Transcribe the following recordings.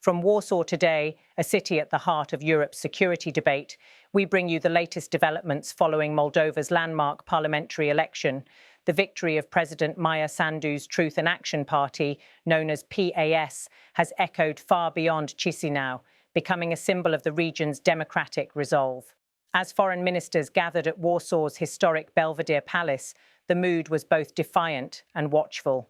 From Warsaw today, a city at the heart of Europe's security debate, we bring you the latest developments following Moldova's landmark parliamentary election. The victory of President Maia Sandu's Truth and Action Party, known as PAS, has echoed far beyond Chisinau, becoming a symbol of the region's democratic resolve. As foreign ministers gathered at Warsaw's historic Belvedere Palace, the mood was both defiant and watchful.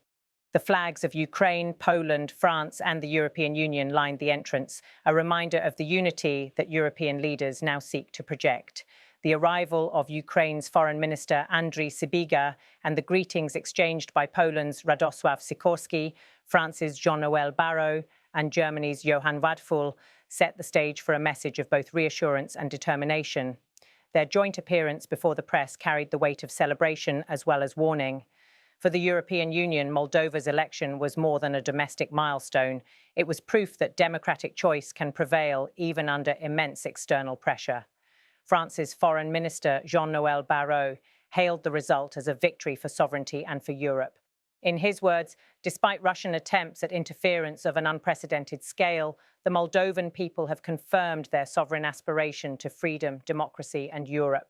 The flags of Ukraine, Poland, France and the European Union lined the entrance, a reminder of the unity that European leaders now seek to project. The arrival of Ukraine's Foreign Minister Andrii Sybiga and the greetings exchanged by Poland's Radosław Sikorski, France's Jean-Noël Barrot and Germany's Johann Vadful set the stage for a message of both reassurance and determination. Their joint appearance before the press carried the weight of celebration as well as warning. For the European Union, Moldova's election was more than a domestic milestone. It was proof that democratic choice can prevail even under immense external pressure. France's Foreign Minister Jean-Noël Barrot hailed the result as a victory for sovereignty and for Europe. In his words, despite Russian attempts at interference of an unprecedented scale, the Moldovan people have confirmed their sovereign aspiration to freedom, democracy and Europe.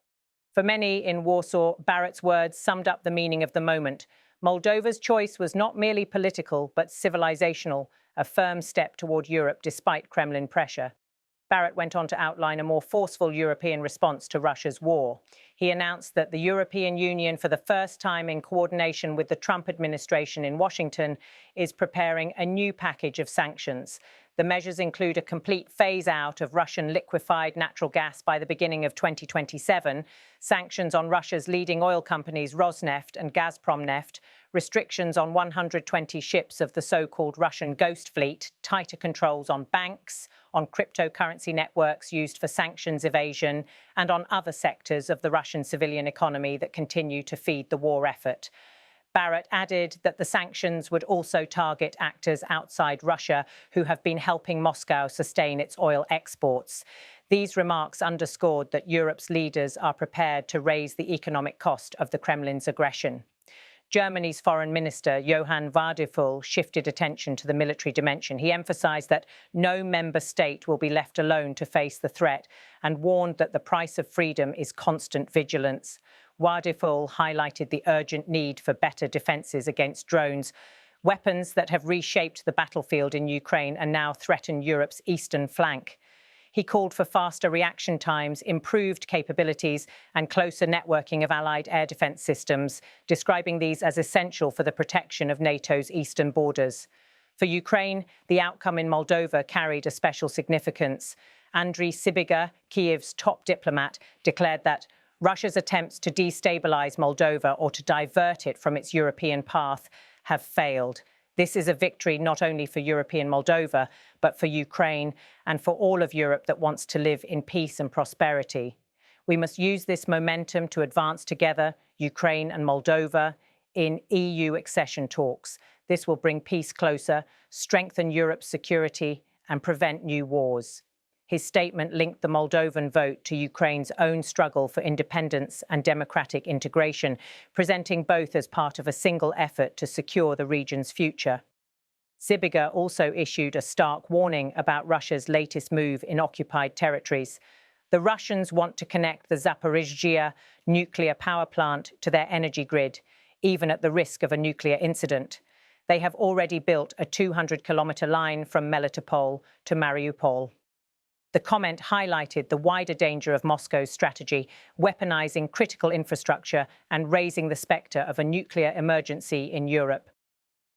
For many in Warsaw, Barrett's words summed up the meaning of the moment. Moldova's choice was not merely political, but civilizational, a firm step toward Europe despite Kremlin pressure. Barrett went on to outline a more forceful European response to Russia's war. He announced that the European Union, for the first time in coordination with the Trump administration in Washington, is preparing a new package of sanctions. The measures include a complete phase-out of Russian liquefied natural gas by the beginning of 2027, sanctions on Russia's leading oil companies Rosneft and Gazpromneft, restrictions on 120 ships of the so-called Russian ghost fleet, tighter controls on banks, on cryptocurrency networks used for sanctions evasion, and on other sectors of the Russian civilian economy that continue to feed the war effort. Barrett added that the sanctions would also target actors outside Russia who have been helping Moscow sustain its oil exports. These remarks underscored that Europe's leaders are prepared to raise the economic cost of the Kremlin's aggression. Germany's Foreign Minister Johann Vadful shifted attention to the military dimension. He emphasized that no member state will be left alone to face the threat and warned that the price of freedom is constant vigilance. Vadful highlighted the urgent need for better defences against drones, weapons that have reshaped the battlefield in Ukraine and now threaten Europe's eastern flank. He called for faster reaction times, improved capabilities and closer networking of allied air defence systems, describing these as essential for the protection of NATO's eastern borders. For Ukraine, the outcome in Moldova carried a special significance. Andrii Sybiga, Kyiv's top diplomat, declared that Russia's attempts to destabilize Moldova or to divert it from its European path have failed. This is a victory not only for European Moldova, but for Ukraine and for all of Europe that wants to live in peace and prosperity. We must use this momentum to advance together, Ukraine and Moldova, in EU accession talks. This will bring peace closer, strengthen Europe's security, and prevent new wars. His statement linked the Moldovan vote to Ukraine's own struggle for independence and democratic integration, presenting both as part of a single effort to secure the region's future. Sybiga also issued a stark warning about Russia's latest move in occupied territories. The Russians want to connect the Zaporizhzhia nuclear power plant to their energy grid, even at the risk of a nuclear incident. They have already built a 200-kilometre line from Melitopol to Mariupol. The comment highlighted the wider danger of Moscow's strategy, weaponizing critical infrastructure and raising the spectre of a nuclear emergency in Europe.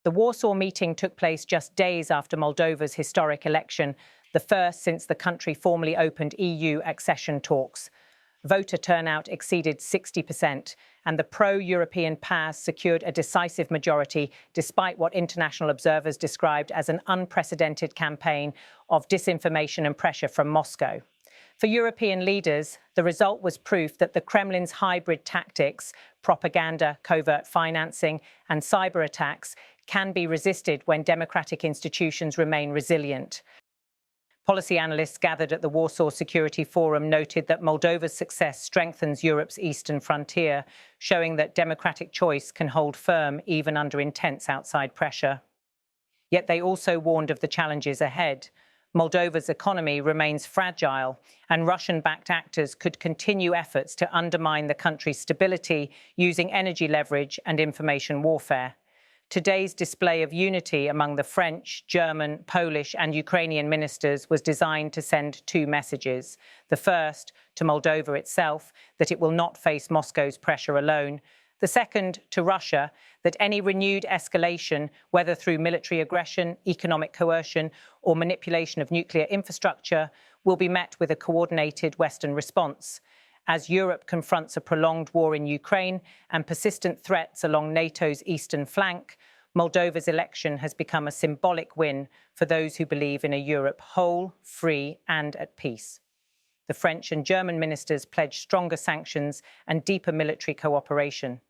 The Warsaw meeting took place just days after Moldova's historic election, the first since the country formally opened EU accession talks. Voter turnout exceeded 60%, and the pro-European PAS secured a decisive majority despite what international observers described as an unprecedented campaign of disinformation and pressure from Moscow. For European leaders, the result was proof that the Kremlin's hybrid tactics, propaganda, covert financing, and cyber attacks can be resisted when democratic institutions remain resilient. Policy analysts gathered at the Warsaw Security Forum noted that Moldova's success strengthens Europe's eastern frontier, showing that democratic choice can hold firm even under intense outside pressure. Yet they also warned of the challenges ahead. Moldova's economy remains fragile, and Russian-backed actors could continue efforts to undermine the country's stability using energy leverage and information warfare. Today's display of unity among the French, German, Polish and Ukrainian ministers was designed to send two messages. The first, to Moldova itself, that it will not face Moscow's pressure alone. The second, to Russia, that any renewed escalation, whether through military aggression, economic coercion or manipulation of nuclear infrastructure, will be met with a coordinated Western response. As Europe confronts a prolonged war in Ukraine and persistent threats along NATO's eastern flank, Moldova's election has become a symbolic win for those who believe in a Europe whole, free and at peace. The French and German ministers pledged stronger sanctions and deeper military cooperation.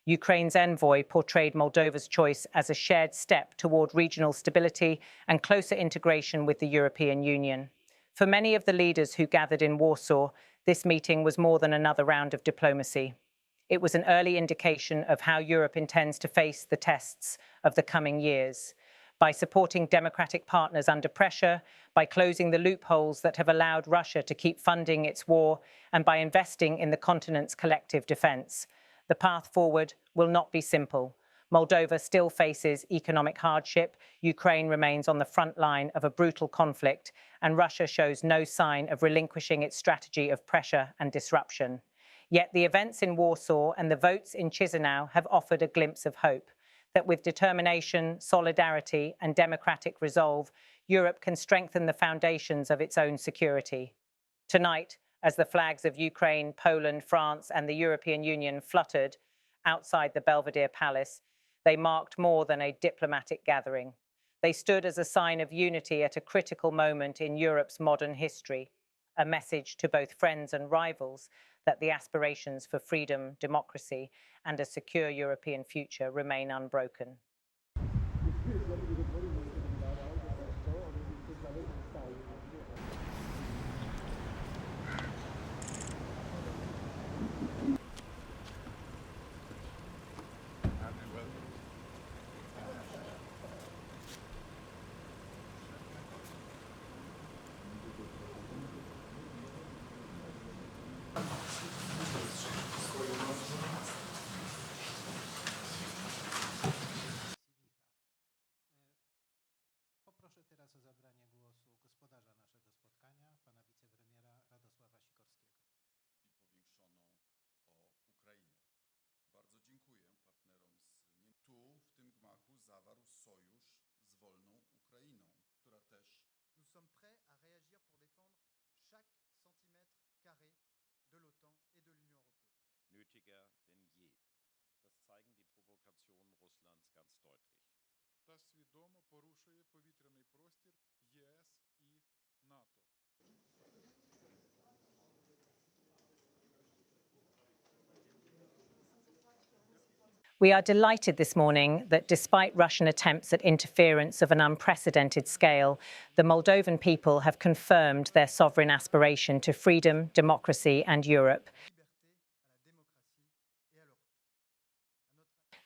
Ukraine's envoy portrayed Moldova's choice as a shared step toward regional stability and closer integration with the European Union. For many of the leaders who gathered in Warsaw, this meeting was more than another round of diplomacy. It was an early indication of how Europe intends to face the tests of the coming years. By supporting democratic partners under pressure, by closing the loopholes that have allowed Russia to keep funding its war, and by investing in the continent's collective defense. The path forward will not be simple. Moldova still faces economic hardship, Ukraine remains on the front line of a brutal conflict, and Russia shows no sign of relinquishing its strategy of pressure and disruption. Yet the events in Warsaw and the votes in Chisinau have offered a glimpse of hope, that with determination, solidarity and democratic resolve, Europe can strengthen the foundations of its own security. Tonight, as the flags of Ukraine, Poland, France and the European Union fluttered outside the Belvedere Palace, they marked more than a diplomatic gathering. They stood as a sign of unity at a critical moment in Europe's modern history, a message to both friends and rivals that the aspirations for freedom, democracy and a secure European future remain unbroken. Poproszę teraz o zabranie głosu gospodarza naszego spotkania, pana wicepremiera Radosława Sikorskiego. I powiększoną o Ukrainę. Bardzo dziękuję partnerom tu, w tym gmachu, zawarł sojusz z wolną Ukrainą, która też... Nous sommes prêts à réagir pour défendre chaque centimètre carré de l'OTAN et de l'Union européenne. Nötiger denn je. Das zeigen die Provokationen Russlands ganz deutlich. Та свідомо порушує повітряний простір ЄС і НАТО. We are delighted this morning that despite Russian attempts at interference of an unprecedented scale, the Moldovan people have confirmed their sovereign aspiration to freedom, democracy and Europe.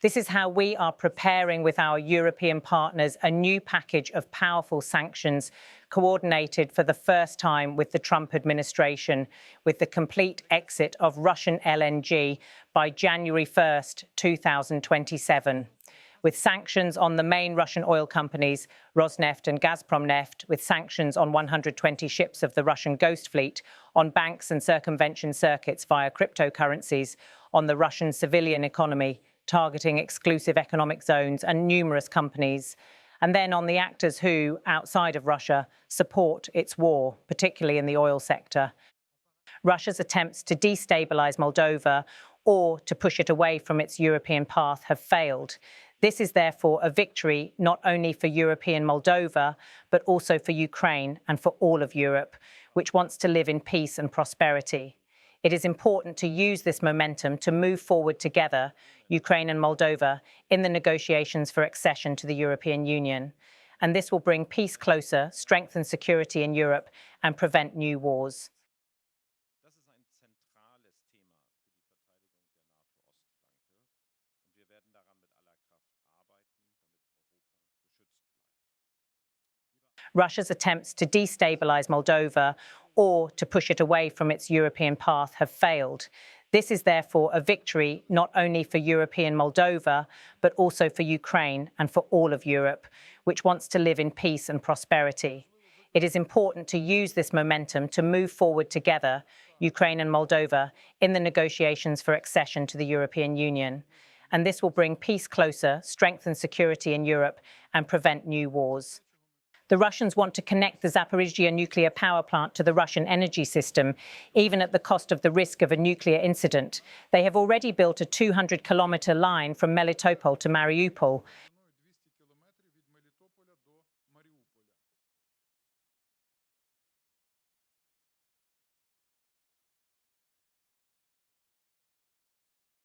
This is how we are preparing with our European partners a new package of powerful sanctions coordinated for the first time with the Trump administration, with the complete exit of Russian LNG by January 1st, 2027. With sanctions on the main Russian oil companies, Rosneft and Gazpromneft, with sanctions on 120 ships of the Russian Ghost Fleet, on banks and circumvention circuits via cryptocurrencies, on the Russian civilian economy, targeting exclusive economic zones and numerous companies, and then on the actors who, outside of Russia, support its war, particularly in the oil sector. Russia's attempts to destabilize Moldova or to push it away from its European path have failed. This is therefore a victory not only for European Moldova, but also for Ukraine and for all of Europe, which wants to live in peace and prosperity. It is important to use this momentum to move forward together, Ukraine and Moldova, in the negotiations for accession to the European Union. And this will bring peace closer, strengthen security in Europe, and prevent new wars. Das ist ein zentrales Thema für die Verteidigung der NATO-Ostflanke und wir werden daran mit aller Kraft arbeiten, damit Europa geschützt bleibt. Russia's attempts to destabilize Moldova or to push it away from its European path have failed. This is therefore a victory not only for European Moldova, but also for Ukraine and for all of Europe, which wants to live in peace and prosperity. It is important to use this momentum to move forward together, Ukraine and Moldova, in the negotiations for accession to the European Union. And this will bring peace closer, strengthen security in Europe, and prevent new wars. The Russians want to connect the Zaporizhzhia nuclear power plant to the Russian energy system, even at the cost of the risk of a nuclear incident. They have already built a 200-kilometre line from Melitopol to Mariupol.